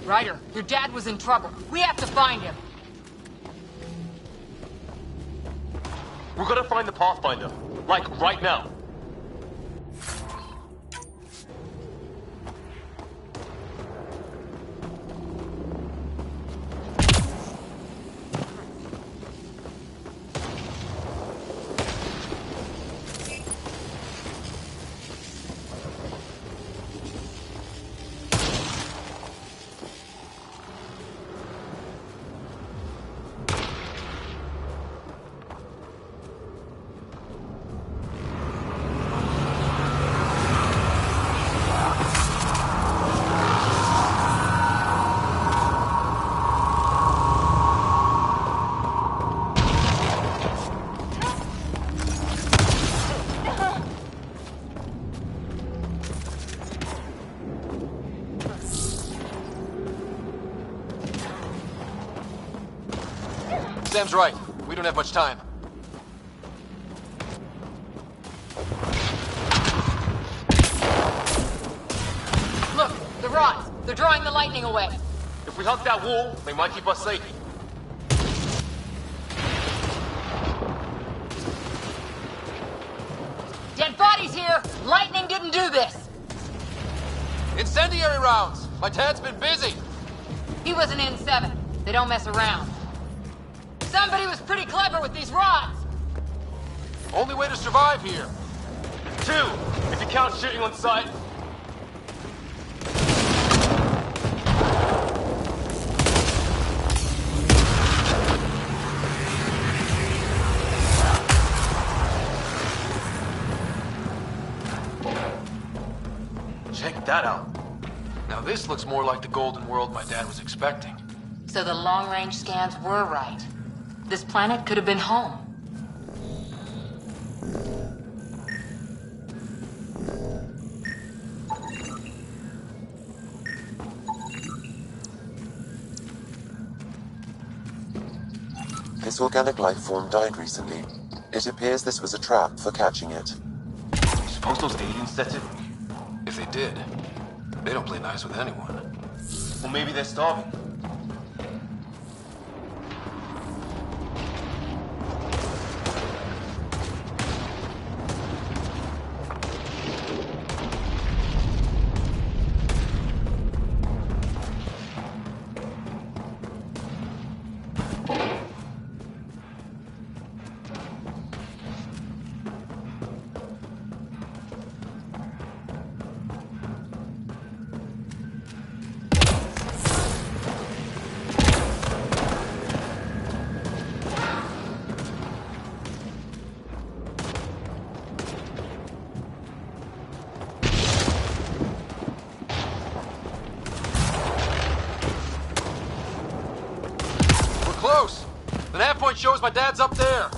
Ryder, your dad was in trouble. We have to find him. We're gonna find the Pathfinder. Like, right now. Sam's right. We don't have much time. Look, the rods. They're drawing the lightning away. If we hug that wall, they might keep us safe. Dead bodies here! Lightning didn't do this! Incendiary rounds! My dad's been busy! He was an N7. They don't mess around. Somebody was pretty clever with these rods! Only way to survive here. 2, if you count shooting on sight. Check that out. Now this looks more like the golden world my dad was expecting. So the long-range scans were right. This planet could have been home. This organic life form died recently. It appears this was a trap for catching it. Suppose those aliens set it? If they did, they don't play nice with anyone. Or maybe they're starving. Close! The nav point shows my dad's up there.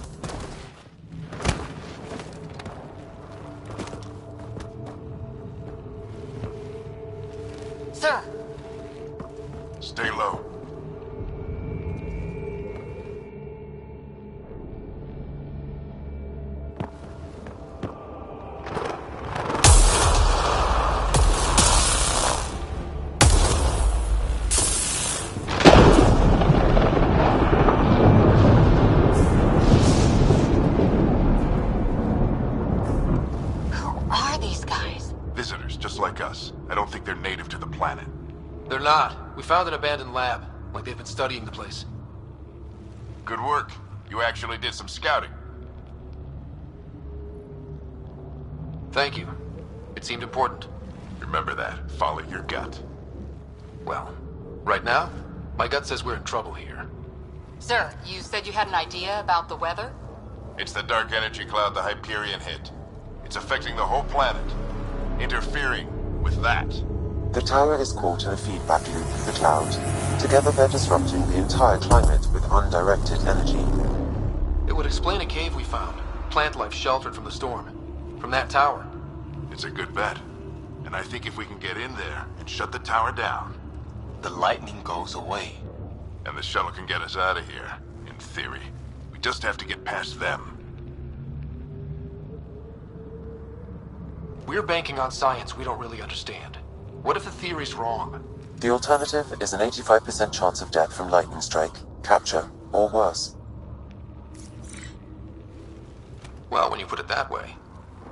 Sir! Stay low. I don't think they're native to the planet. They're not. We found an abandoned lab, like they've been studying the place. Good work. You actually did some scouting. Thank you. It seemed important. Remember that. Follow your gut. Well, right now, my gut says we're in trouble here. Sir, you said you had an idea about the weather? It's the dark energy cloud the Hyperion hit. It's affecting the whole planet. Interfering with that. The tower is caught in a feedback loop with the cloud. Together they're disrupting the entire climate with undirected energy. It would explain a cave we found. Plant life sheltered from the storm. From that tower. It's a good bet. And I think if we can get in there and shut the tower down, The lightning goes away. and the shuttle can get us out of here, in theory. We just have to get past them. We're banking on science we don't really understand. What if the theory's wrong? The alternative is an 85% chance of death from lightning strike, capture, or worse. Well, when you put it that way.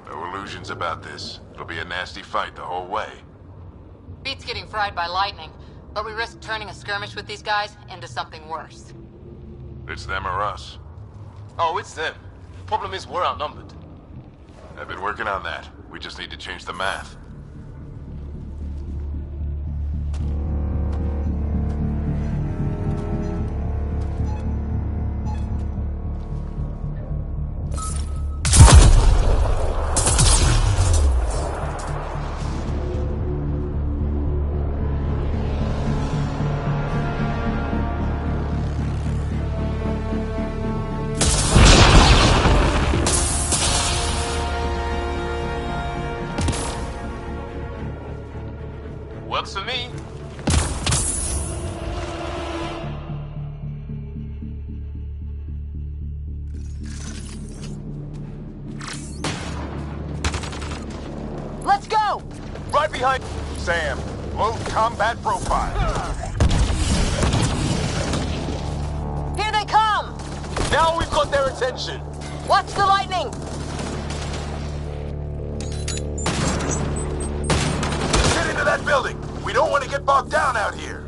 No illusions about this. It'll be a nasty fight the whole way. Beats getting fried by lightning, but we risk turning a skirmish with these guys into something worse. It's them or us. Oh, it's them. Problem is, we're outnumbered. I've been working on that. We just need to change the math. Works for me. Let's go! Right behind Sam. Load combat profile. Here they come! Now we've got their attention. Watch the lightning! Get into that building. We don't want to get bogged down out here.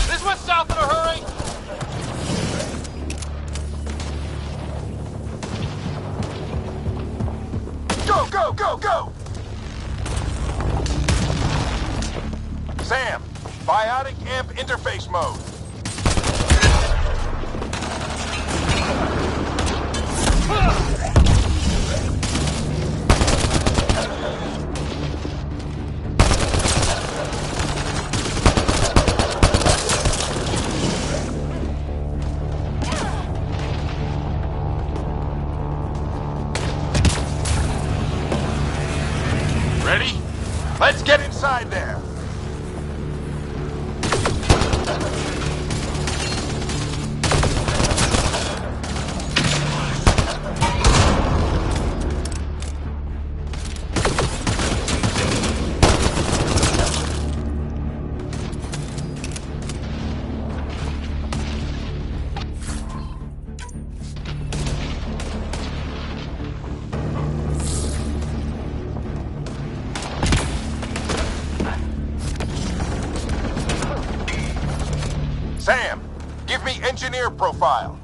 This went south in a hurry. Go, go, go, go! Sam, biotic amp interface mode. Ready? Let's get inside there. Sam, give me engineer profile.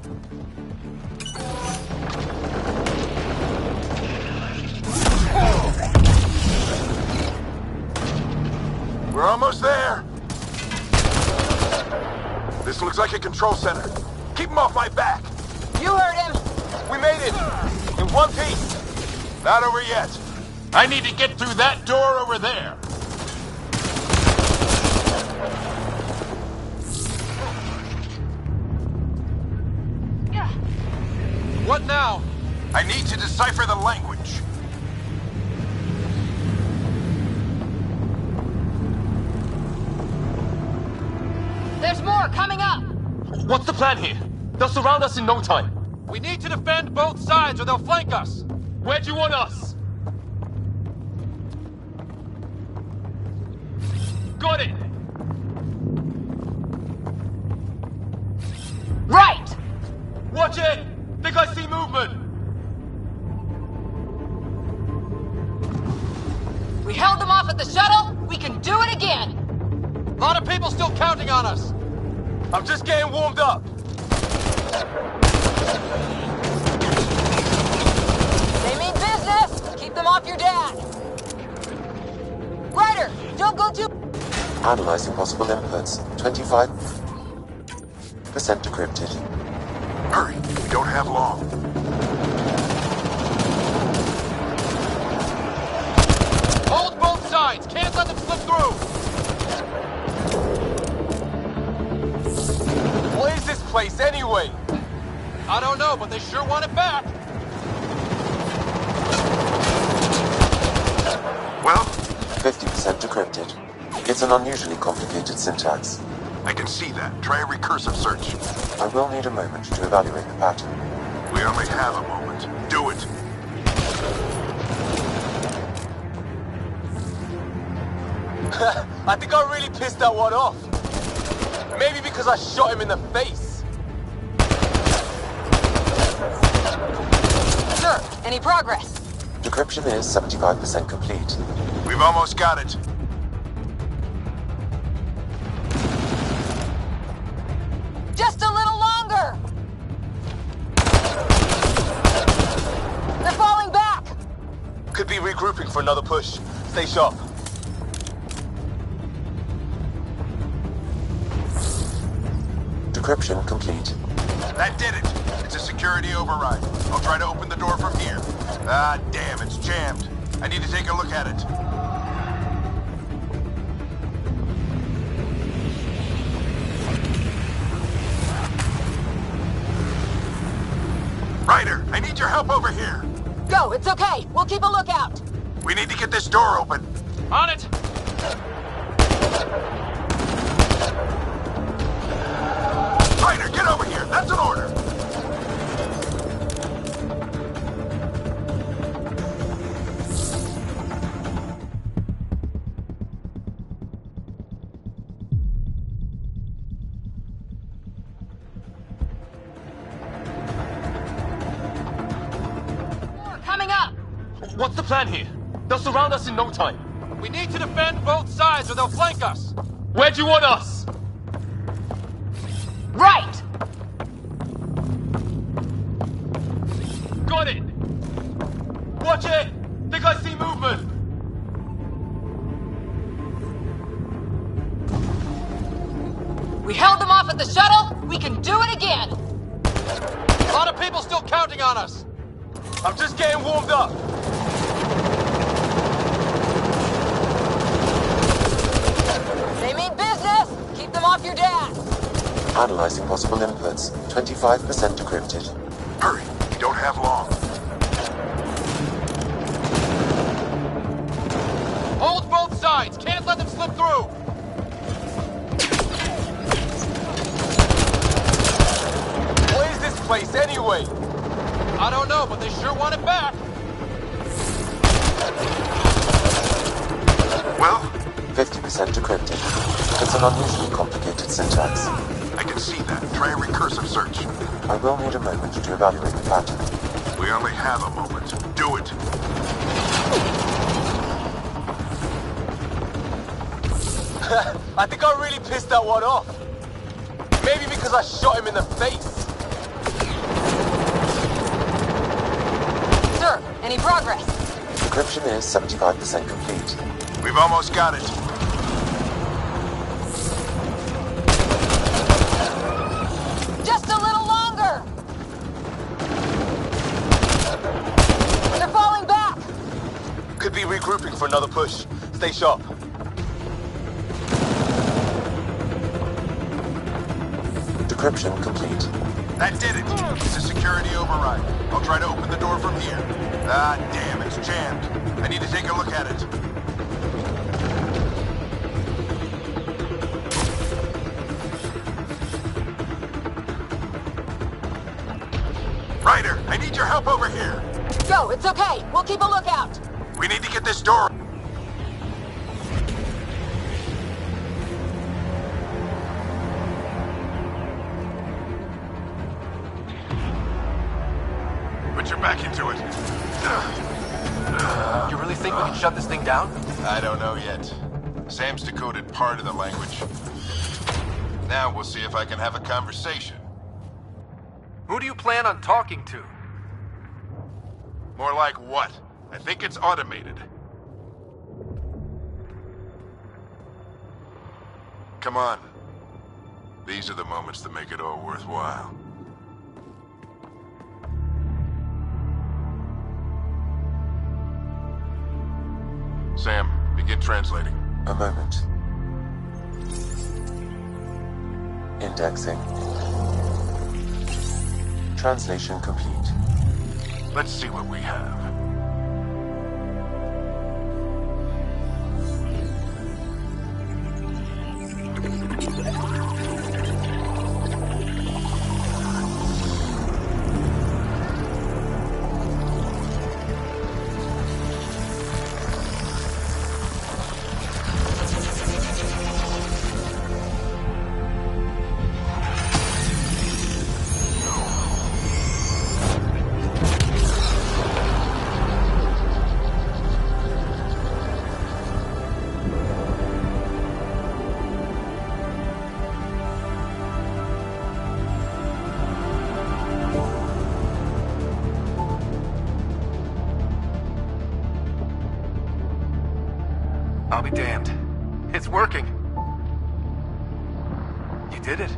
We're almost there. This looks like a control center. Keep him off my back. You heard him! We made it. In one piece. Not over yet. I need to get through that door over there. What now? I need to decipher the language. There's more coming up! What's the plan here? They'll surround us in no time. We need to defend both sides or they'll flank us. Where do you want us? Got it! Right! Watch it! Think I see movement! We held them off at the shuttle, we can do it again! A lot of people still counting on us. I'm just getting warmed up. They mean business! Keep them off your dad! Ryder, don't go too... Analyzing possible inputs. 25% decrypted. Hurry, we don't have long. Hold both sides. Can't let them slip through. What is this place anyway? I don't know, but they sure want it back. Well, 50% decrypted. It's an unusually complicated syntax. I can see that. Try a recursive search. I will need a moment to evaluate the pattern. We only have a moment. Do it. I think I really pissed that one off. Maybe because I shot him in the face. Sir, any progress? Decryption is 75% complete. We've almost got it. Just a little longer! They're falling back! Could be regrouping for another push. Stay sharp. Decryption complete. That did it. It's a security override. I'll try to open the door from here. Ah, damn, it's jammed. I need to take a look at it. Ryder, I need your help over here. Go, it's okay. We'll keep a lookout. We need to get this door open. On it! Ryder, get over here. That's an order. Coming up! What's the plan here? They'll surround us in no time. We need to defend both sides or they'll flank us. Where do you want us? Right! Got it! Watch it! Think I see movement! We held them off at the shuttle. We can do it again. A lot of people still counting on us. I'm just getting warmed up. They mean business. Keep them off your dad. Analyzing possible inputs. 25% decrypted. Hurry, we don't have long. Hold both sides. Can't let them slip through. What is this place anyway? I don't know, but they sure want it back. Well, 50% decrypted. It's an unusually complicated syntax. I can see that. Try a recursive search. I will need a moment to evaluate the pattern. We only have a moment. Do it. I think I really pissed that one off. Maybe because I shot him in the face. Sir, any progress? Decryption is 75% complete. We've almost got it. Just a little longer! They're falling back! Could be regrouping for another push. Stay sharp. Decryption complete. That did it. It's a security override. I'll try to open the door from here. Ah, damn, it's jammed. I need to take a look at it. Ryder, I need your help over here. Go, it's okay. We'll keep a lookout. We need to get this door. Put your back into it. You really think we can shut this thing down? I don't know yet. Sam's decoded part of the language. Now we'll see if I can have a conversation. Who do you plan on talking to? More like what? I think it's automated. Come on. These are the moments that make it all worthwhile. Sam, begin translating. A moment. Indexing. Translation complete. Let's see what we have. damned. It's working. You did it.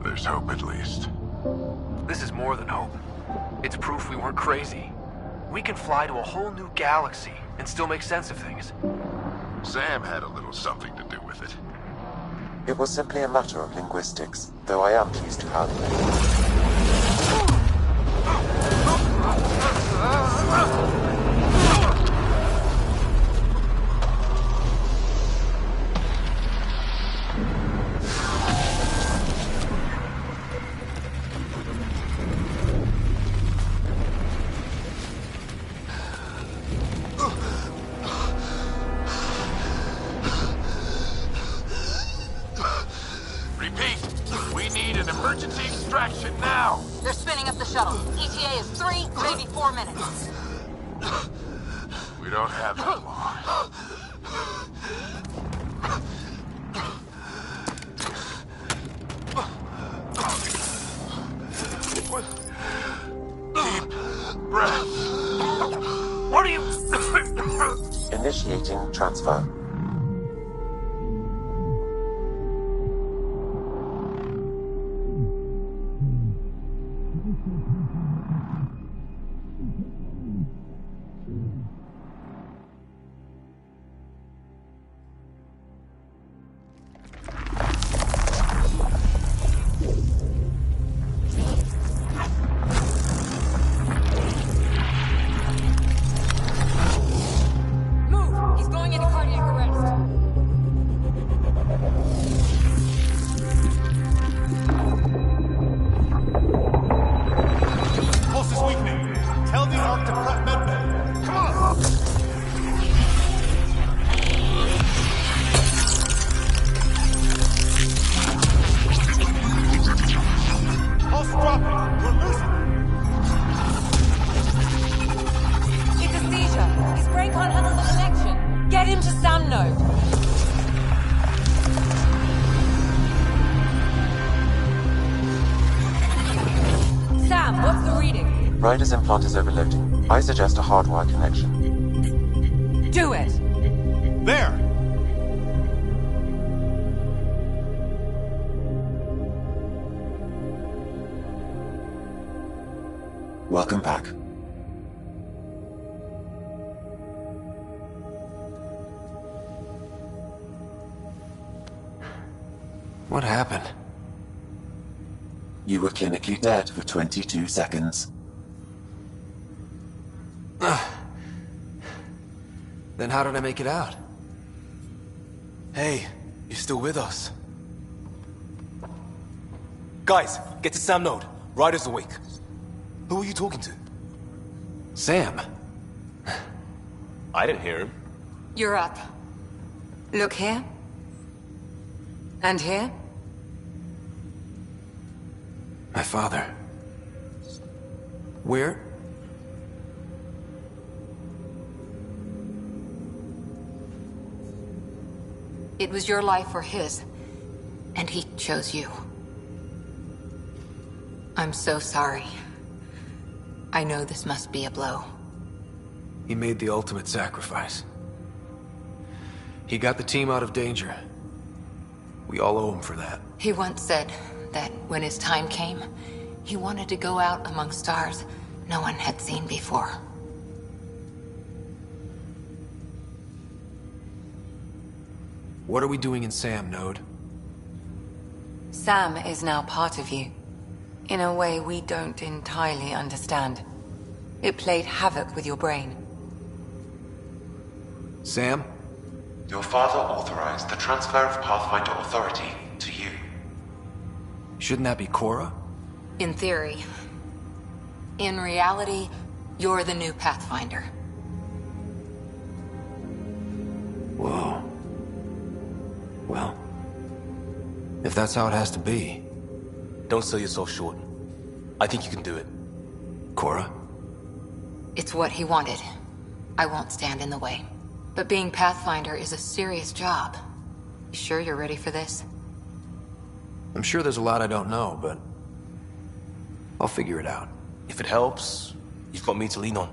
There's hope at least. This is more than hope. It's proof we weren't crazy. We can fly to a whole new galaxy and still make sense of things. Sam had a little something to do with it. It was simply a matter of linguistics, though I am pleased to have Repeat, we need an emergency extraction now. They're spinning up the shuttle. ETA is 3, maybe 4 minutes. We don't have that long. Deep breath. What are you... initiating transfer. Move! He's going into cardiac arrest. Pulse is weakening. Tell the Ark to prep medbay. Come on! Pulse dropping. We're losing. It's a seizure. His brain can't handle the connection. Get him to Sam node. Sam, what's the reading? Ryder's implant is overloading. I suggest a hardwire connection. Do it. There! Welcome back. What happened? You were clinically dead for 22 seconds. Then how did I make it out? Hey, you're still with us. Guys, get to Sam node. Ryder's awake. Who are you talking to? Sam. I didn't hear him. You're up. Look here. And here. My father. Where? It was your life or his, and he chose you. I'm so sorry. I know this must be a blow. He made the ultimate sacrifice. He got the team out of danger. We all owe him for that. He once said that when his time came, he wanted to go out among stars no one had seen before. What are we doing in Sam node? Sam is now part of you, in a way we don't entirely understand. It played havoc with your brain. Sam? Your father authorized the transfer of Pathfinder authority to you. Shouldn't that be Cora? In theory. In reality, you're the new Pathfinder. Whoa. Well, if that's how it has to be. Don't sell yourself short. I think you can do it. Cora? It's what he wanted. I won't stand in the way. But being Pathfinder is a serious job. You sure you're ready for this? I'm sure there's a lot I don't know, but I'll figure it out. If it helps, you've got me to lean on.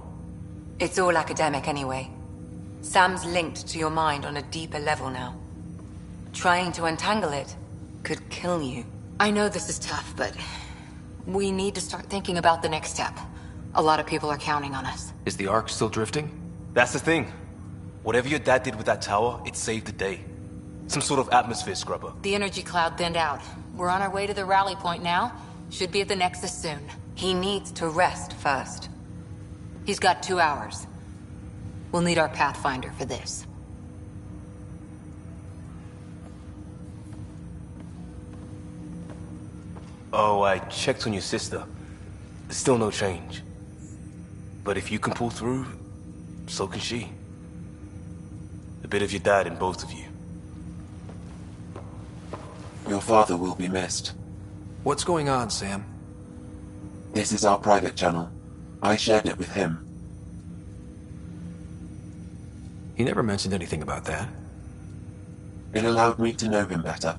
It's all academic anyway. Sam's linked to your mind on a deeper level now. Trying to untangle it could kill you. I know this is tough, but we need to start thinking about the next step. A lot of people are counting on us. Is the Ark still drifting? That's the thing. Whatever your dad did with that tower, it saved the day. Some sort of atmosphere scrubber. The energy cloud thinned out. We're on our way to the rally point now. Should be at the Nexus soon. He needs to rest first. He's got 2 hours. We'll need our Pathfinder for this. Oh, I checked on your sister. There's still no change. But if you can pull through, so can she. A bit of your dad in both of you. Your father will be missed. What's going on, Sam? This is our private channel. I shared it with him. He never mentioned anything about that. It allowed me to know him better.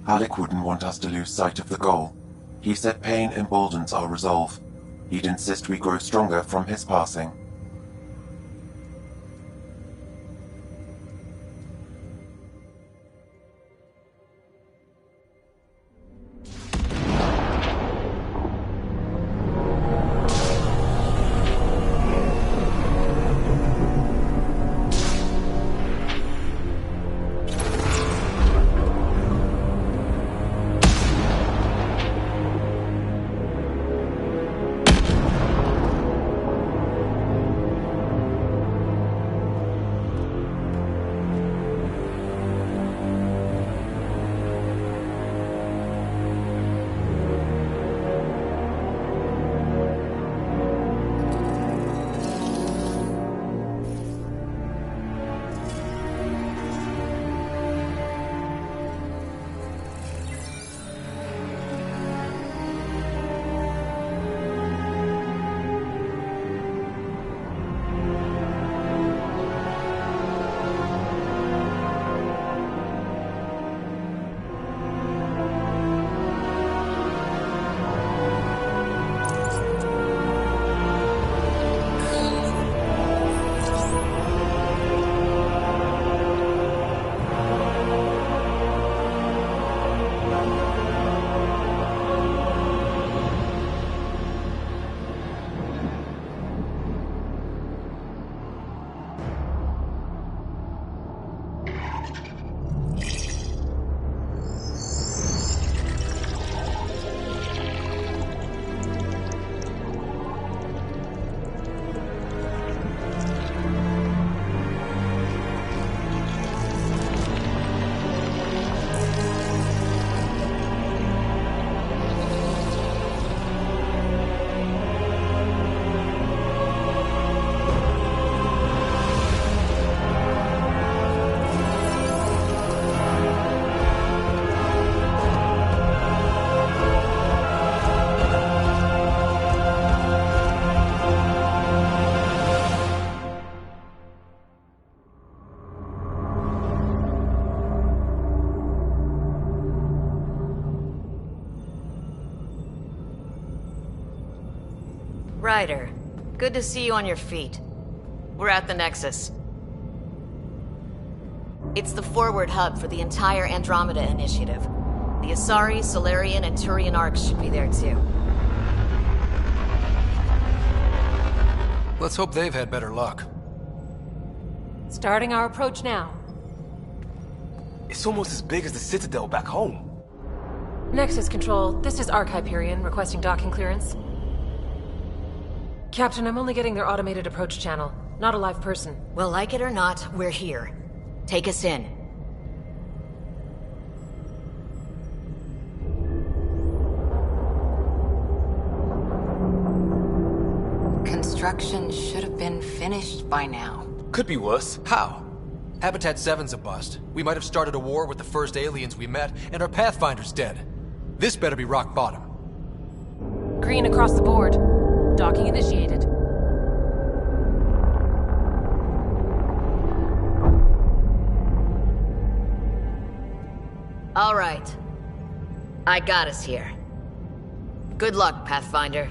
Alec wouldn't want us to lose sight of the goal. He said pain emboldens our resolve. He'd insist we grow stronger from his passing. Ryder, good to see you on your feet. We're at the Nexus. It's the forward hub for the entire Andromeda initiative. The Asari, Solarian, and Turian arcs should be there too. Let's hope they've had better luck. Starting our approach now. It's almost as big as the Citadel back home. Nexus Control, this is Arc Hyperion requesting docking clearance. Captain, I'm only getting their automated approach channel, not a live person. Well, like it or not, we're here. Take us in. Construction should have been finished by now. Could be worse. How? Habitat 7's a bust. We might have started a war with the first aliens we met, and our Pathfinder's dead. This better be rock bottom. Green across the board. Docking initiated. All right. I got us here. Good luck, Pathfinder.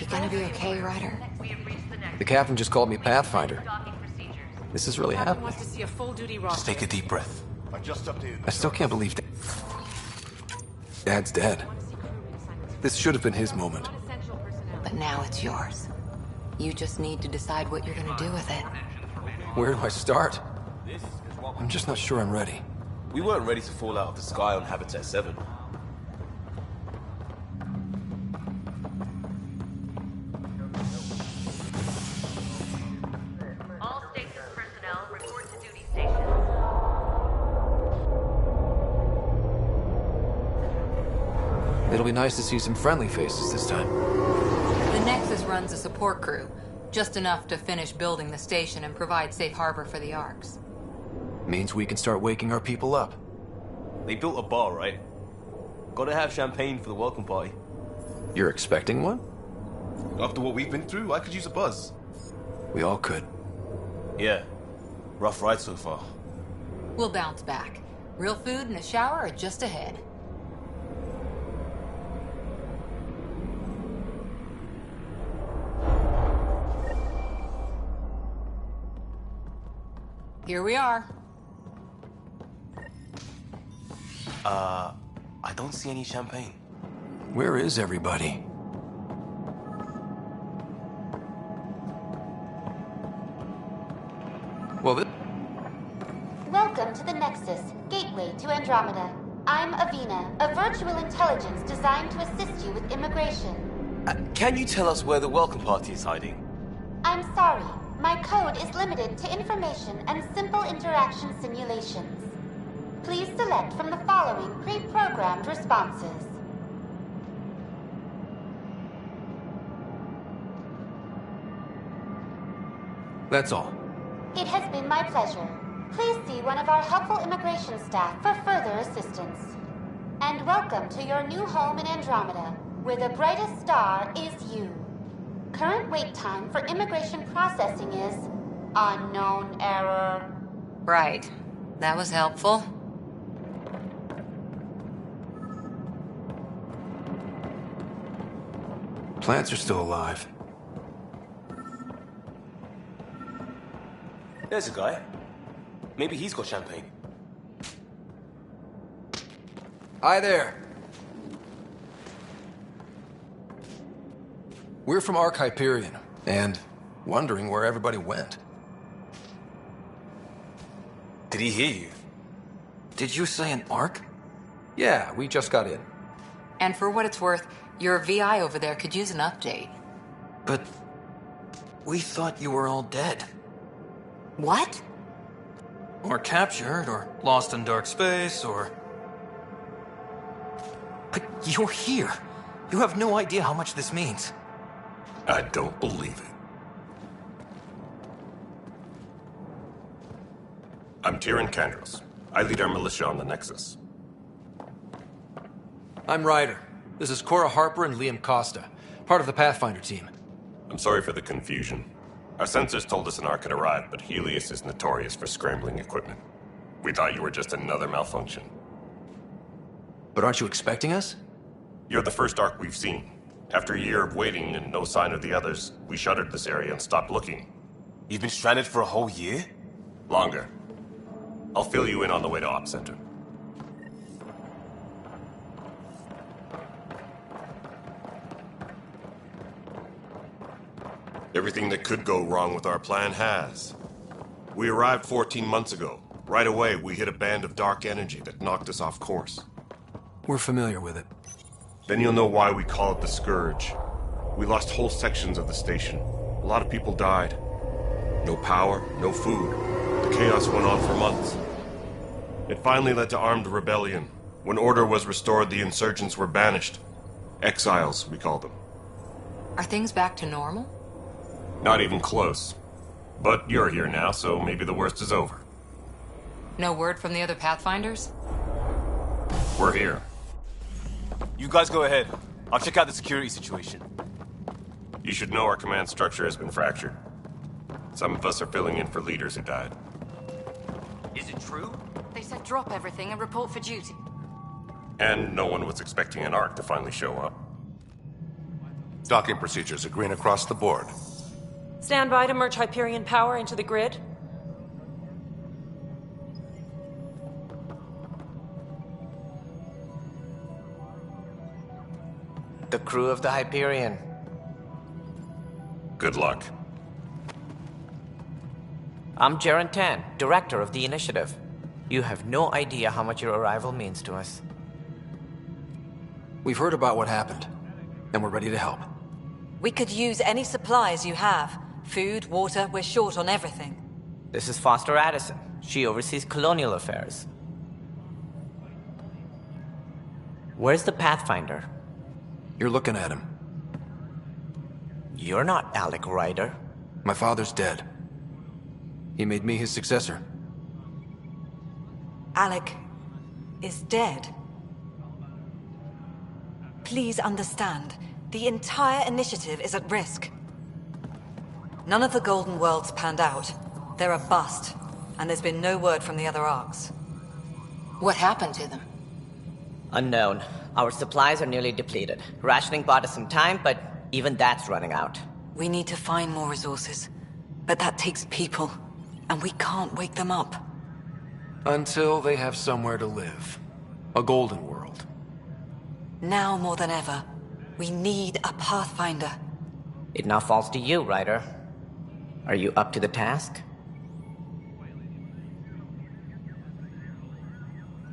gonna be okay, Ryder? The captain just called me Pathfinder. This is really Captain happening. wants to see a full duty Just roster. take a deep breath. I just updated. I still can't believe Dad's dead. This should have been his moment. But now it's yours. You just need to decide what you're gonna do with it. Where do I start? I'm just not sure I'm ready. We weren't ready to fall out of the sky on Habitat 7. All stations personnel report to duty stations. It'll be nice to see some friendly faces this time. The Nexus runs a support crew, just enough to finish building the station and provide safe harbor for the Arks. Means we can start waking our people up. They built a bar, right? Gotta have champagne for the welcome party. You're expecting one? After what we've been through, I could use a buzz. We all could. Yeah. Rough ride so far. We'll bounce back. Real food and a shower are just ahead. Here we are. I don't see any champagne. Where is everybody? Well, Welcome to the Nexus, gateway to Andromeda. I'm Avina, a virtual intelligence designed to assist you with immigration. Can you tell us where the welcome party is hiding? I'm sorry, my code is limited to information and simple interaction simulations. Please select from the following pre-programmed responses. that's all. It has been my pleasure. Please see one of our helpful immigration staff for further assistance. And welcome to your new home in Andromeda, where the brightest star is you. Current wait time for immigration processing is unknown error. Right. That was helpful. Plants are still alive. There's a guy. Maybe he's got champagne. Hi there. We're from Hyperion, and wondering where everybody went. Did he hear you? Did you say an Ark? Yeah, we just got in. And for what it's worth, your VI over there could use an update. But we thought you were all dead. What? Or captured, or lost in dark space, or... But you're here. You have no idea how much this means. I don't believe it. I'm Tyrion Kandros. I lead our militia on the Nexus. I'm Ryder. This is Cora Harper and Liam Costa, part of the Pathfinder team. I'm sorry for the confusion. Our sensors told us an Ark had arrived, but Helios is notorious for scrambling equipment. We thought you were just another malfunction. But aren't you expecting us? You're the first Ark we've seen. After a year of waiting and no sign of the others, we shuttered this area and stopped looking. You've been stranded for a whole year? Longer. I'll fill you in on the way to Op Center. Everything that could go wrong with our plan has. We arrived 14 months ago. Right away, we hit a band of dark energy that knocked us off course. We're familiar with it. Then you'll know why we call it the Scourge. We lost whole sections of the station. A lot of people died. No power, no food. The chaos went on for months. It finally led to armed rebellion. When order was restored, the insurgents were banished. Exiles, we call them. Are things back to normal? Not even close. But you're here now, so maybe the worst is over. No word from the other Pathfinders? We're here. You guys go ahead. I'll check out the security situation. You should know our command structure has been fractured. Some of us are filling in for leaders who died. Is it true? They said drop everything and report for duty. And no one was expecting an Ark to finally show up. Docking procedures are green across the board. Stand by to merge Hyperion power into the grid. The crew of the Hyperion. Good luck. I'm Jaren Tan, director of the initiative. You have no idea how much your arrival means to us. We've heard about what happened, and we're ready to help. We could use any supplies you have. Food, water, we're short on everything. This is Foster Addison. She oversees colonial affairs. Where's the Pathfinder? You're looking at him. You're not Alec Ryder. My father's dead. He made me his successor. Alec is dead. Please understand, the entire initiative is at risk. None of the Golden Worlds panned out. They're a bust, and there's been no word from the other arcs. What happened to them? Unknown. Our supplies are nearly depleted. Rationing bought us some time, but even that's running out. We need to find more resources, but that takes people, and we can't wake them up. Until they have somewhere to live. A golden world. Now more than ever, we need a Pathfinder. It now falls to you, Ryder. Are you up to the task?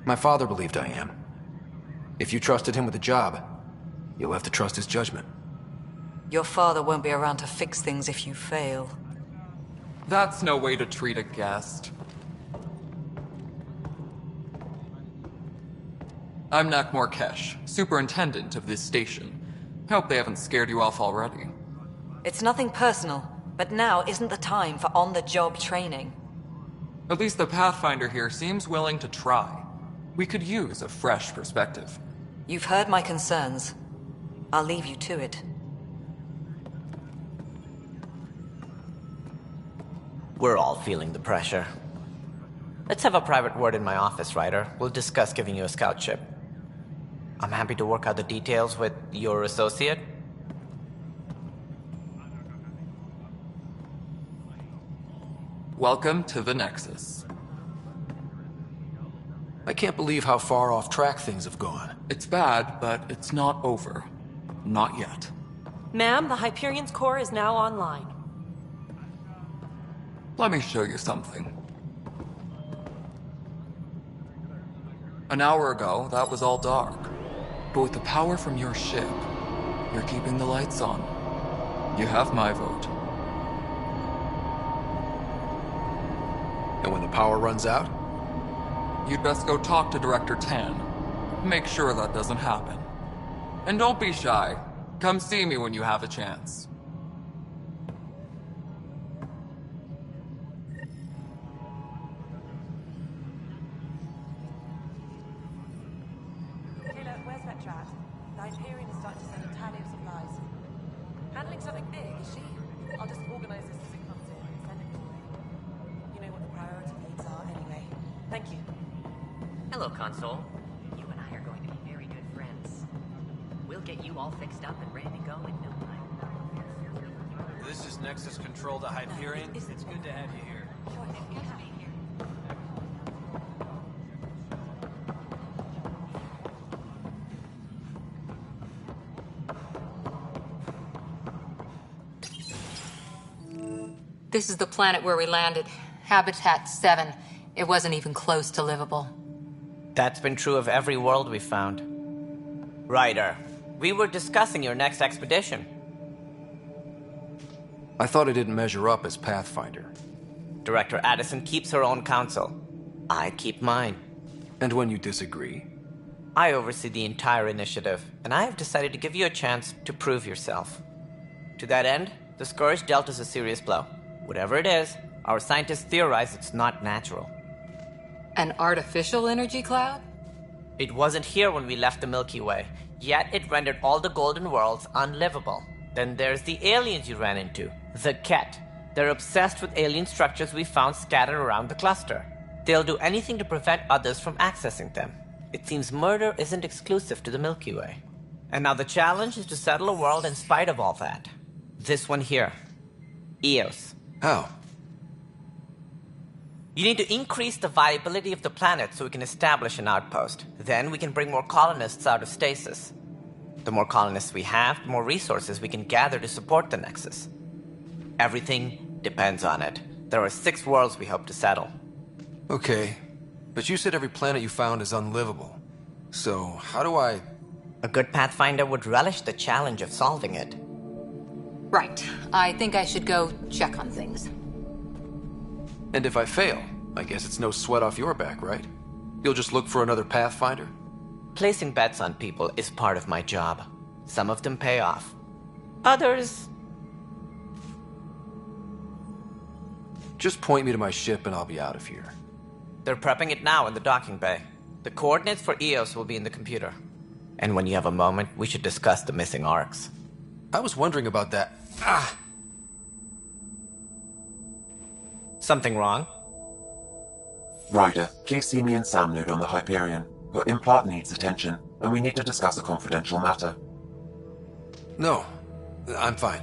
My father believed I am. If you trusted him with a job, you'll have to trust his judgment. Your father won't be around to fix things if you fail. That's no way to treat a guest. I'm Nakmor Kesh, superintendent of this station. Hope they haven't scared you off already. It's nothing personal, but now isn't the time for on-the-job training. At least the Pathfinder here seems willing to try. We could use a fresh perspective. You've heard my concerns. I'll leave you to it. We're all feeling the pressure. Let's have a private word in my office, Ryder. We'll discuss giving you a scout ship. I'm happy to work out the details with your associate. Welcome to the Nexus. I can't believe how far off track things have gone. It's bad, but it's not over. Not yet. Ma'am, the Hyperion's core is now online. Let me show you something. An hour ago, that was all dark. But with the power from your ship, you're keeping the lights on. You have my vote. And when the power runs out? You'd best go talk to Director Tan. Make sure that doesn't happen. And don't be shy. Come see me when you have a chance. Taylor, where's Vetrat? The Hyperion is starting to send a tally of supplies. Handling something big, is she? I'll just organize this as it comes in and send it your way. You know what the priority needs are anyway. Thank you. Hello, Console. You and I are going to be very good friends. We'll get you all fixed up and ready to go in no time. This is Nexus Control to Hyperion. It's good to have you here. This is the planet where we landed. Habitat 7. It wasn't even close to livable. That's been true of every world we've found. Ryder, we were discussing your next expedition. I thought I didn't measure up as Pathfinder. Director Addison keeps her own counsel. I keep mine. And when you disagree? I oversee the entire initiative, and I have decided to give you a chance to prove yourself. To that end, the Scourge dealt us a serious blow. Whatever it is, our scientists theorize it's not natural. An artificial energy cloud? It wasn't here when we left the Milky Way, yet it rendered all the Golden Worlds unlivable. Then there's the aliens you ran into, the Ket. They're obsessed with alien structures we found scattered around the cluster. They'll do anything to prevent others from accessing them. It seems murder isn't exclusive to the Milky Way. And now the challenge is to settle a world in spite of all that. This one here. Eos. How? You need to increase the viability of the planet so we can establish an outpost. Then we can bring more colonists out of stasis. The more colonists we have, the more resources we can gather to support the Nexus. Everything depends on it. There are 6 worlds we hope to settle. Okay, but you said every planet you found is unlivable. So, how do I... A good Pathfinder would relish the challenge of solving it. Right. I think I should go check on things. And if I fail, I guess it's no sweat off your back, right? You'll just look for another Pathfinder? Placing bets on people is part of my job. Some of them pay off. Others... Just point me to my ship and I'll be out of here. They're prepping it now in the docking bay. The coordinates for Eos will be in the computer. And when you have a moment, we should discuss the missing arcs. I was wondering about that. Ah! Something wrong? Ryder, please see me and Sam node on the Hyperion. Your implant needs attention, and we need to discuss a confidential matter. No, I'm fine.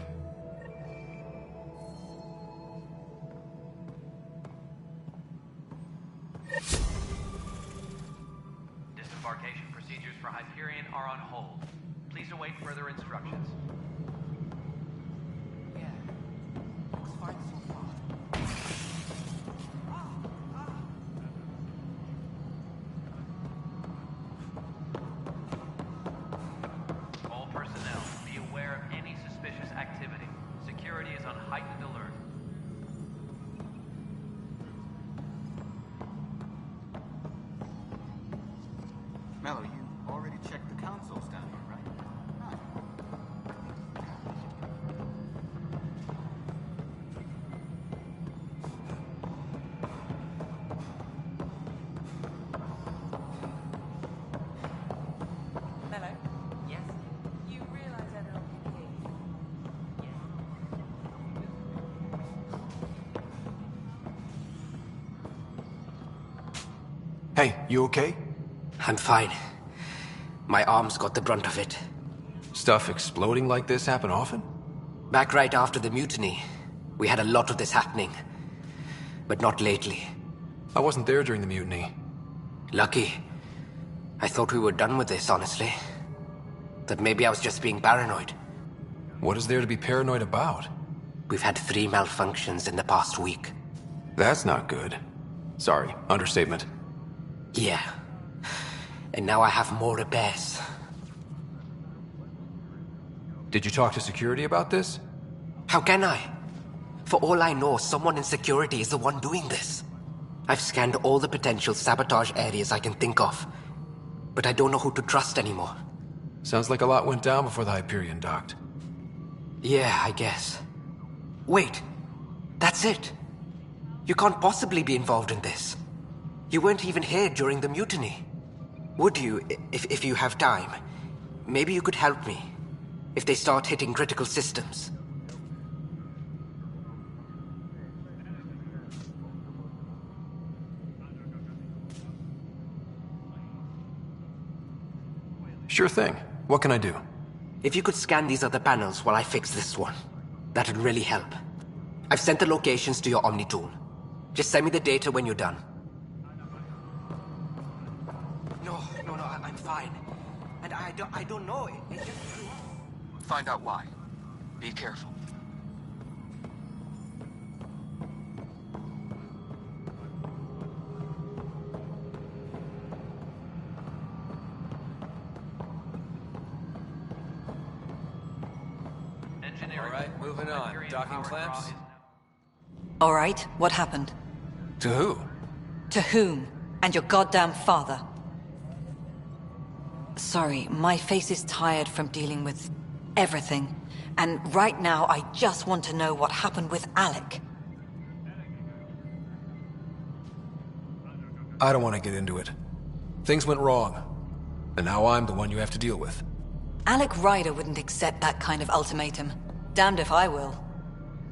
Disembarkation procedures for Hyperion are on hold. Please await further instructions. Yeah. Looks fine so far. All personnel, be aware of any suspicious activity. Security is on heightened alert. Mello, you already checked the consoles down here, right? Mello? Yes? You realize everyone can hear you? Hey, you okay? I'm fine. My arms got the brunt of it. Stuff exploding like this happen often? Back right after the mutiny, we had a lot of this happening. But not lately. I wasn't there during the mutiny. Lucky. I thought we were done with this, honestly. That maybe I was just being paranoid. What is there to be paranoid about? We've had 3 malfunctions in the past week. That's not good. Sorry, understatement. Yeah. And now I have more repairs. Did you talk to security about this? How can I? For all I know, someone in security is the one doing this. I've scanned all the potential sabotage areas I can think of. But I don't know who to trust anymore. Sounds like a lot went down before the Hyperion docked. Yeah, I guess. Wait. That's it. You can't possibly be involved in this. You weren't even here during the mutiny. Would you, if you have time? Maybe you could help me. If they start hitting critical systems. Sure thing. What can I do? If you could scan these other panels while I fix this one, that'd really help. I've sent the locations to your Omni tool. Just send me the data when you're done. No, I'm fine. And I don't know. It just... Find out why. Be careful. All right, moving on. Docking clamps. All right, what happened? To who? To whom? And your goddamn father. Sorry, my face is tired from dealing with everything. And right now, I just want to know what happened with Alec. I don't want to get into it. Things went wrong. And now I'm the one you have to deal with. Alec Ryder wouldn't accept that kind of ultimatum. Damned if I will.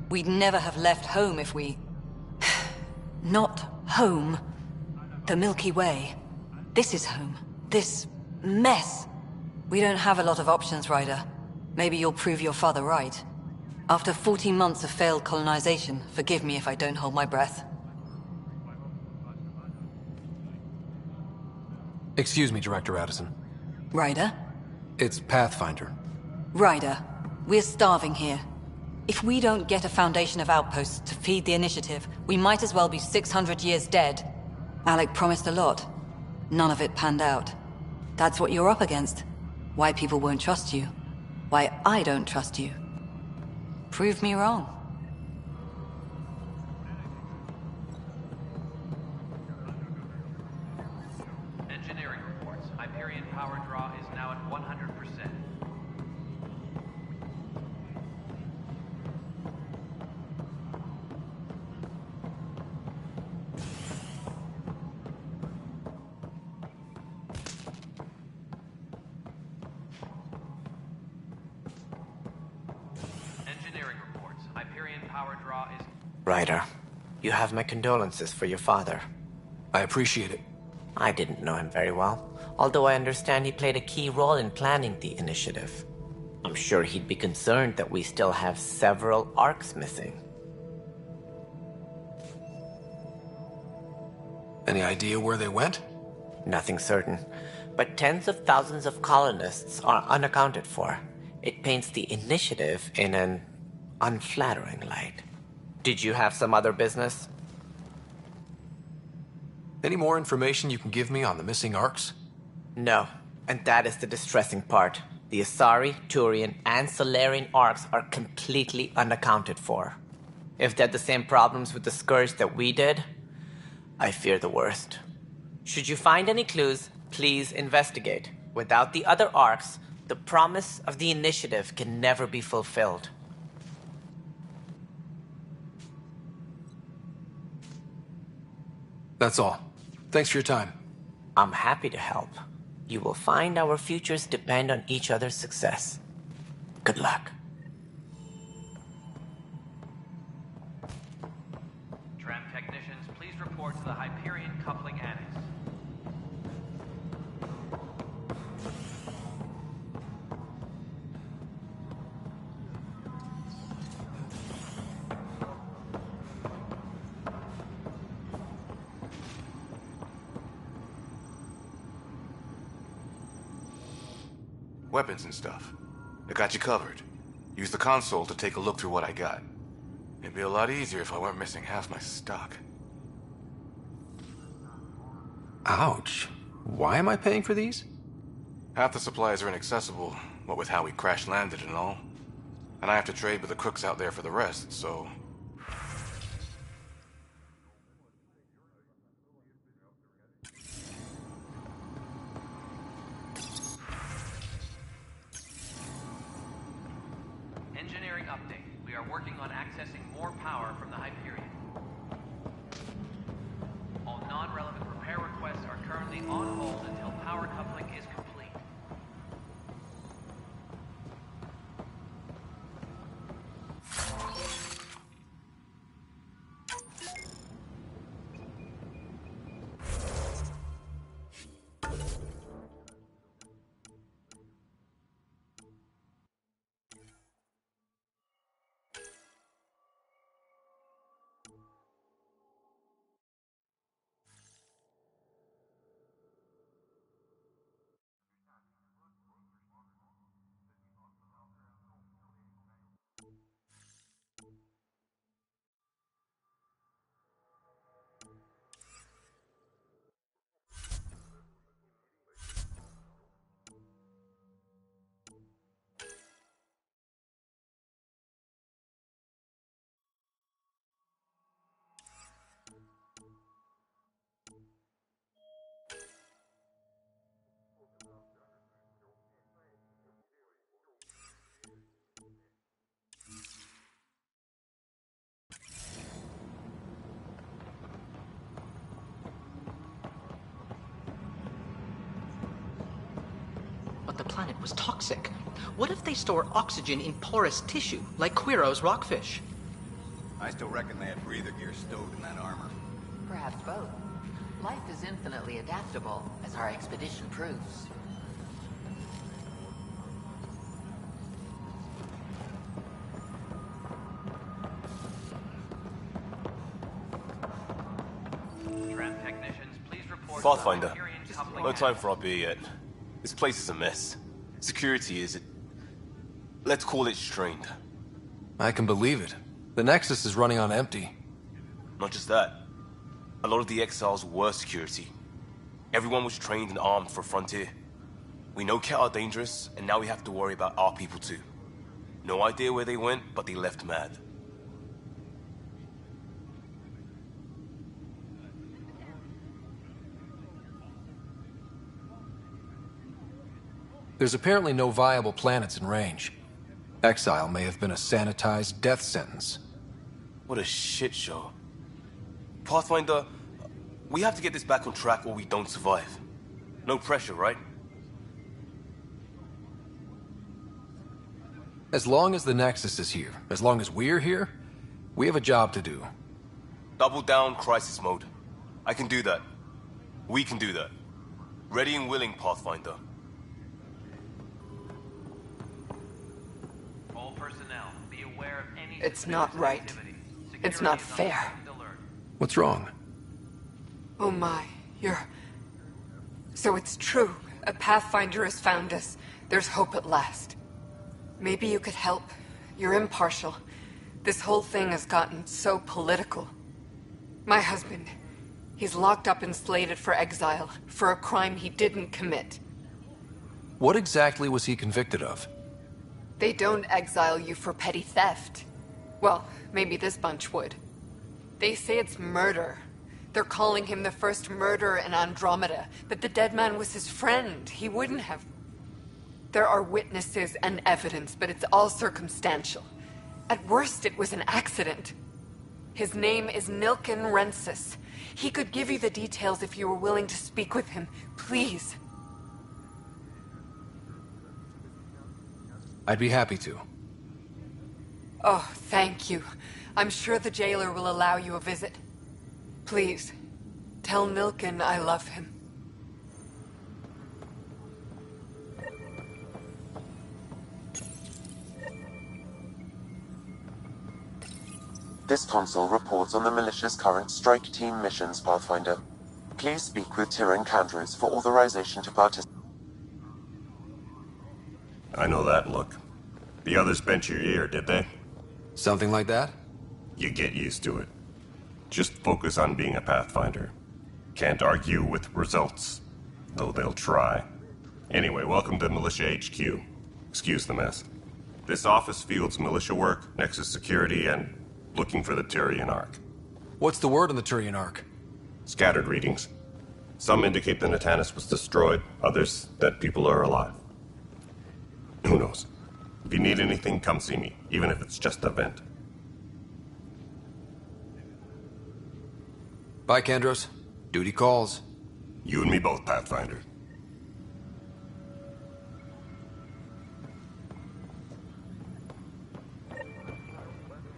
We'd never have left home if we... Not home. The Milky Way. This is home. This mess. We don't have a lot of options, Ryder. Maybe you'll prove your father right. After 14 months of failed colonization, forgive me if I don't hold my breath. Excuse me, Director Addison. Ryder? It's Pathfinder. Ryder, we're starving here. If we don't get a foundation of outposts to feed the initiative, we might as well be 600 years dead. Alec promised a lot. None of it panned out. That's what you're up against. Why people won't trust you. Why I don't trust you. Prove me wrong. Engineering reports. Hyperion power draw is now at 100%. Engineering reports. Hyperion power draw is... Ryder, you have my condolences for your father. I appreciate it. I didn't know him very well, although I understand he played a key role in planning the initiative. I'm sure he'd be concerned that we still have several arcs missing. Any idea where they went? Nothing certain, but tens of thousands of colonists are unaccounted for. It paints the initiative in an unflattering light. Did you have some other business? Any more information you can give me on the missing arcs? No, and that is the distressing part. The Asari, Turian, and Solarian arcs are completely unaccounted for. If they had the same problems with the Scourge that we did, I fear the worst. Should you find any clues, please investigate. Without the other arcs, the promise of the initiative can never be fulfilled. That's all. Thanks for your time. I'm happy to help. You will find our futures depend on each other's success. Good luck. Tram technicians, please report to the Hyperion coupling annex. Weapons and stuff. I got you covered. Use the console to take a look through what I got. It'd be a lot easier if I weren't missing half my stock. Ouch. Why am I paying for these? Half the supplies are inaccessible, what with how we crash-landed and all. And I have to trade with the crooks out there for the rest, so... Engineering update. We are working on accessing more power from the Hyperion. All non-relevant repair requests are currently on hold until power coupling is complete. But the planet was toxic. What if they store oxygen in porous tissue, like Quiro's rockfish? I still reckon they had breather gear stowed in that armor. Perhaps both. Life is infinitely adaptable, as our expedition proves. Pathfinder, no time for our beer yet. This place is a mess. Security is... let's call it strained. I can believe it. The Nexus is running on empty. Not just that. A lot of the exiles were security. Everyone was trained and armed for Frontier. We know Ket are dangerous, and now we have to worry about our people too. No idea where they went, but they left mad. There's apparently no viable planets in range. Exile may have been a sanitized death sentence. What a shit show. Pathfinder, we have to get this back on track or we don't survive. No pressure, right? As long as the Nexus is here, as long as we're here, we have a job to do. Double down crisis mode. I can do that. We can do that. Ready and willing, Pathfinder. All personnel, be aware of any... It's not right. It's not fair. What's wrong? Oh my, you're... So it's true. A Pathfinder has found us. There's hope at last. Maybe you could help. You're impartial. This whole thing has gotten so political. My husband, he's locked up and slated for exile for a crime he didn't commit. What exactly was he convicted of? They don't exile you for petty theft. Well, maybe this bunch would. They say it's murder. They're calling him the first murderer in Andromeda, but the dead man was his friend. He wouldn't have... There are witnesses and evidence, but it's all circumstantial. At worst, it was an accident. His name is Nilken Rensis. He could give you the details if you were willing to speak with him. Please. I'd be happy to. Oh, thank you. I'm sure the jailer will allow you a visit. Please, tell Nilken I love him. This console reports on the militia's current strike team missions, Pathfinder. Please speak with Tyrion Kandros for authorization to participate. I know that look. The others bent your ear, did they? Something like that? You get used to it. Just focus on being a Pathfinder. Can't argue with results, though they'll try. Anyway, welcome to Militia HQ. Excuse the mess. This office fields militia work, Nexus security, and looking for the Tyrion Ark. What's the word on the Tyrion Ark? Scattered readings. Some indicate the Natanus was destroyed, others that people are alive. Who knows? If you need anything, come see me, even if it's just a vent. Bye, Kandros. Duty calls. You and me both, Pathfinder.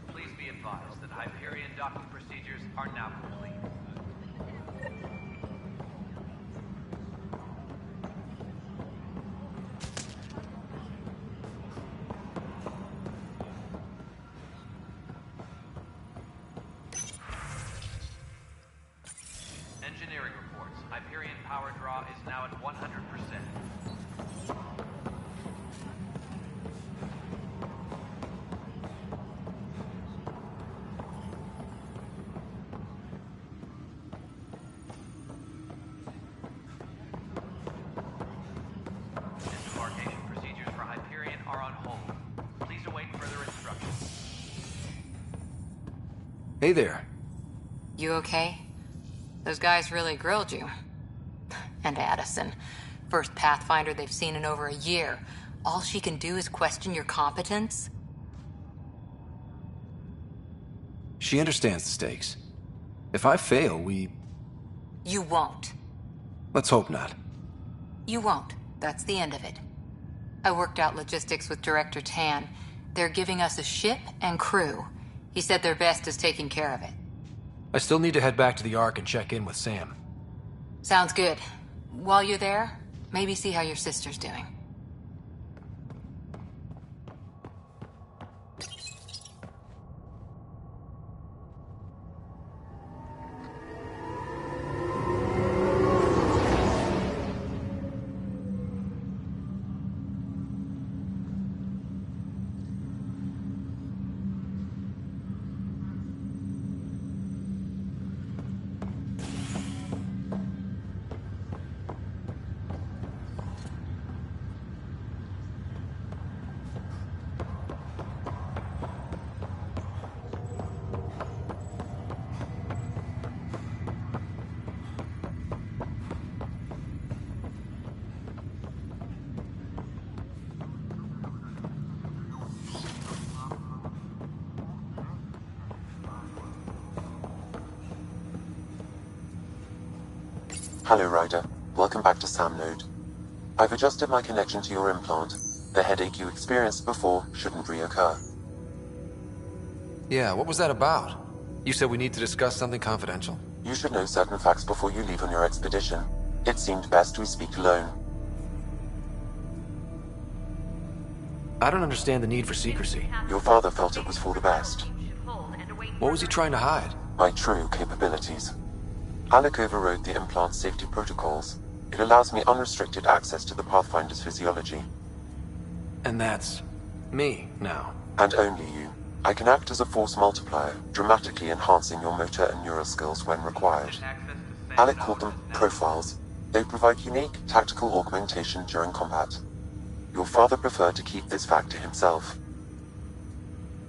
Please be advised that Hyperion docking procedures are now complete. Engineering reports. Hyperion power draw is now at 100%. Disembarkation procedures for Hyperion are on hold. Please await further instructions. Hey there. You okay? Those guys really grilled you. And Addison. First Pathfinder they've seen in over a year. All she can do is question your competence? She understands the stakes. If I fail, You won't. Let's hope not. You won't. That's the end of it. I worked out logistics with Director Tan. They're giving us a ship and crew. He said their best is taking care of it. I still need to head back to the Ark and check in with Sam. Sounds good. While you're there, maybe see how your sister's doing. Hello, Ryder. Welcome back to Sam Node. I've adjusted my connection to your implant. The headache you experienced before shouldn't reoccur. Yeah, what was that about? You said we need to discuss something confidential. You should know certain facts before you leave on your expedition. It seemed best we speak alone. I don't understand the need for secrecy. Your father felt it was for the best. What was he trying to hide? My true capabilities. Alec overrode the implant's safety protocols. It allows me unrestricted access to the Pathfinder's physiology. And that's me now. And only you. I can act as a force multiplier, dramatically enhancing your motor and neural skills when required. Alec called them profiles. They provide unique tactical augmentation during combat. Your father preferred to keep this fact to himself.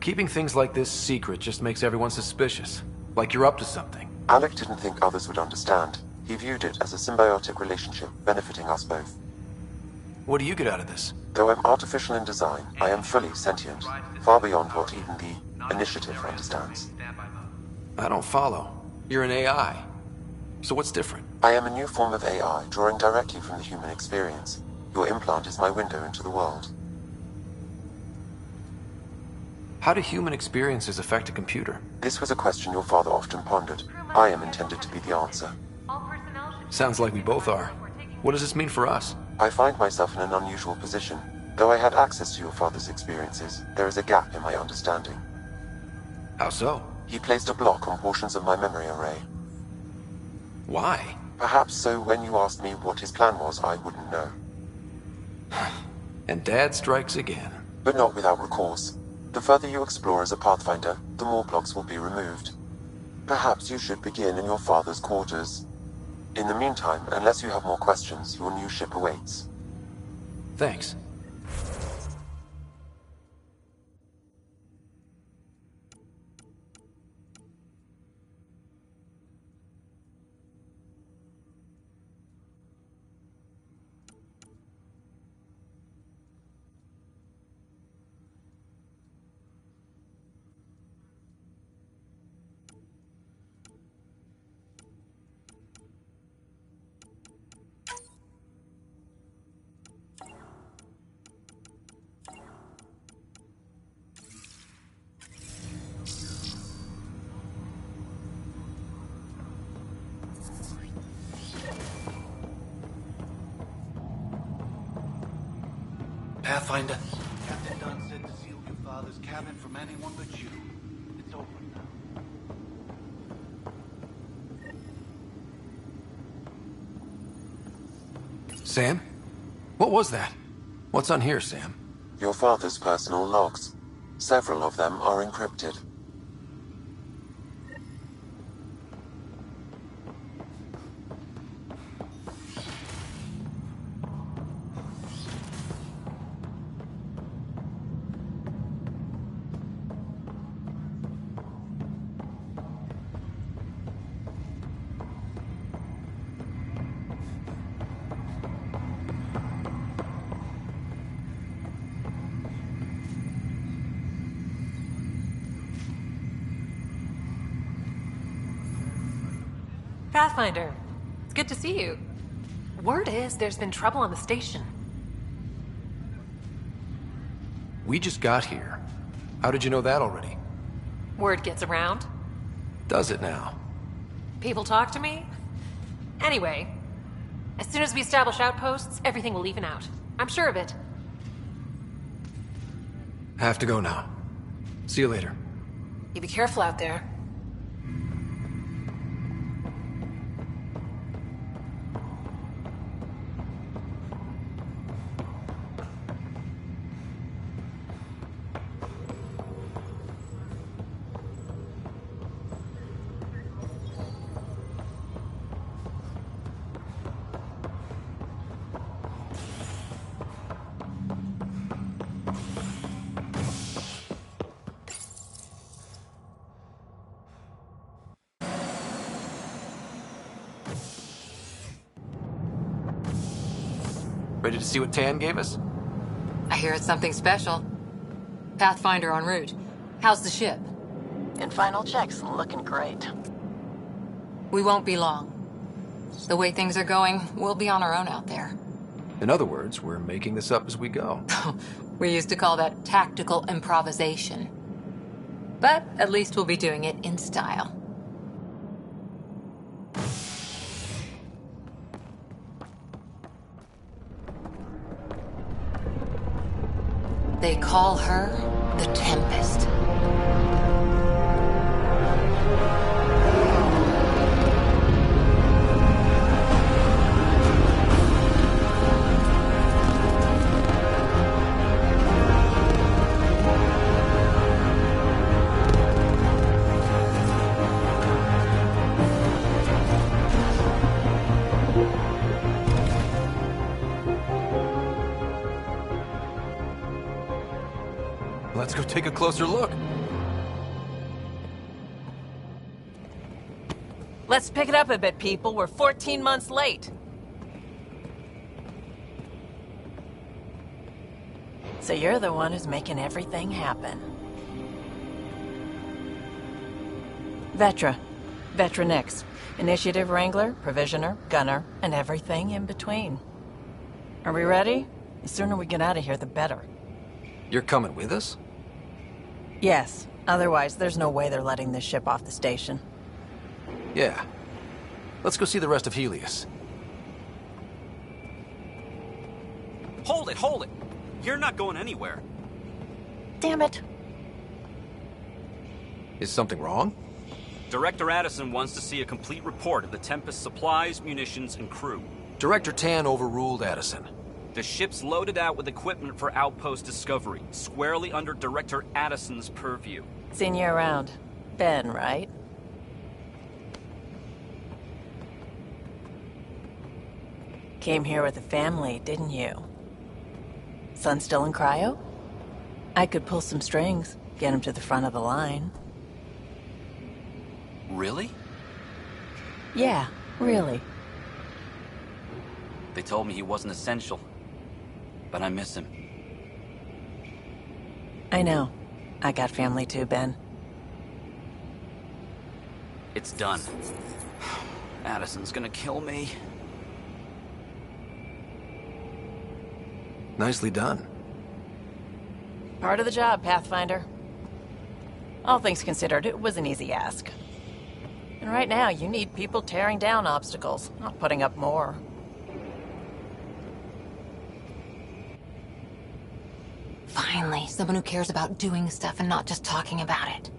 Keeping things like this secret just makes everyone suspicious. Like you're up to something. Alec didn't think others would understand. He viewed it as a symbiotic relationship benefiting us both. What do you get out of this? Though I'm artificial in design, I am fully sentient, far beyond what even the Initiative understands. I don't follow. You're an AI. So what's different? I am a new form of AI, drawing directly from the human experience. Your implant is my window into the world. How do human experiences affect a computer? This was a question your father often pondered. I am intended to be the answer. Sounds like we both are. What does this mean for us? I find myself in an unusual position. Though I had access to your father's experiences, there is a gap in my understanding. How so? He placed a block on portions of my memory array. Why? Perhaps so when you asked me what his plan was, I wouldn't know. And Dad strikes again. But not without recourse. The further you explore as a Pathfinder, the more blocks will be removed. Perhaps you should begin in your father's quarters. In the meantime, unless you have more questions, your new ship awaits. Thanks. Pathfinder. Captain Dunn said to seal your father's cabin from anyone but you. It's open now. Sam? What was that? What's on here, Sam? Your father's personal logs. Several of them are encrypted. Pathfinder, it's good to see you. Word is there's been trouble on the station. We just got here. How did you know that already? Word gets around. Does it now? People talk to me. Anyway, as soon as we establish outposts, everything will even out. I'm sure of it. Have to go now. See you later. You be careful out there. Ready to see what Tan gave us? I hear it's something special. Pathfinder en route. How's the ship? In final checks, looking great. We won't be long. The way things are going, we'll be on our own out there. In other words, we're making this up as we go. We used to call that tactical improvisation. But at least we'll be doing it in style. They call her the Tempest. Let's go take a closer look. Let's pick it up a bit, people. We're 14 months late. So you're the one who's making everything happen. Vetra. Vetronix. Initiative Wrangler, Provisioner, Gunner, and everything in between. Are we ready? The sooner we get out of here, the better. You're coming with us? Yes. Otherwise, there's no way they're letting this ship off the station. Yeah. Let's go see the rest of Helios. Hold it, hold it! You're not going anywhere. Damn it. Is something wrong? Director Addison wants to see a complete report of the Tempest's supplies, munitions, and crew. Director Tan overruled Addison. The ship's loaded out with equipment for outpost discovery, squarely under Director Addison's purview. Seen you around. Ben, right? Came here with a family, didn't you? Son still in cryo? I could pull some strings, get him to the front of the line. Really? Yeah, really. They told me he wasn't essential, but I miss him. I know. I got family too, Ben. It's done. Addison's gonna kill me. Nicely done. Part of the job, Pathfinder. All things considered, it was an easy ask. And right now, you need people tearing down obstacles, not putting up more. Finally, someone who cares about doing stuff and not just talking about it.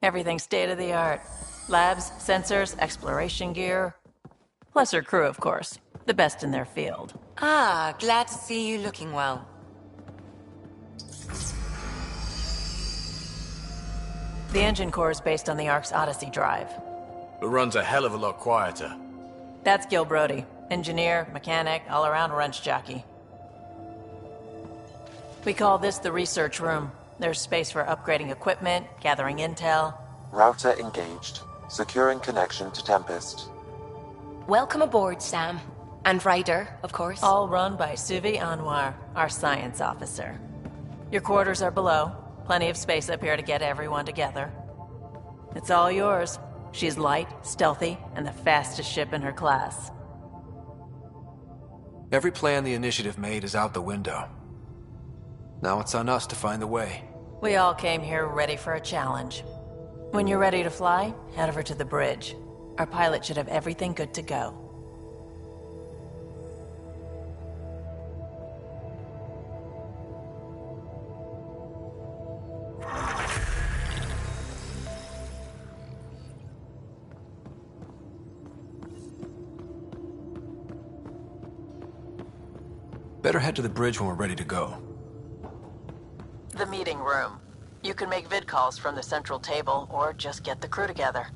Everything's state-of-the-art. Labs, sensors, exploration gear. Plus her crew, of course. The best in their field. Ah, glad to see you looking well. The engine core is based on the Ark's Odyssey drive. It runs a hell of a lot quieter. That's Gil Brody. Engineer, mechanic, all-around wrench jockey. We call this the research room. There's space for upgrading equipment, gathering intel. Router engaged. Securing connection to Tempest. Welcome aboard, Sam. And Ryder, of course. All run by Suvi Anwar, our science officer. Your quarters are below. Plenty of space up here to get everyone together. It's all yours. She's light, stealthy, and the fastest ship in her class. Every plan the Initiative made is out the window. Now it's on us to find the way. We all came here ready for a challenge. When you're ready to fly, head over to the bridge. Our pilot should have everything good to go. Better head to the bridge when we're ready to go. The meeting room. You can make vid calls from the central table, or just get the crew together.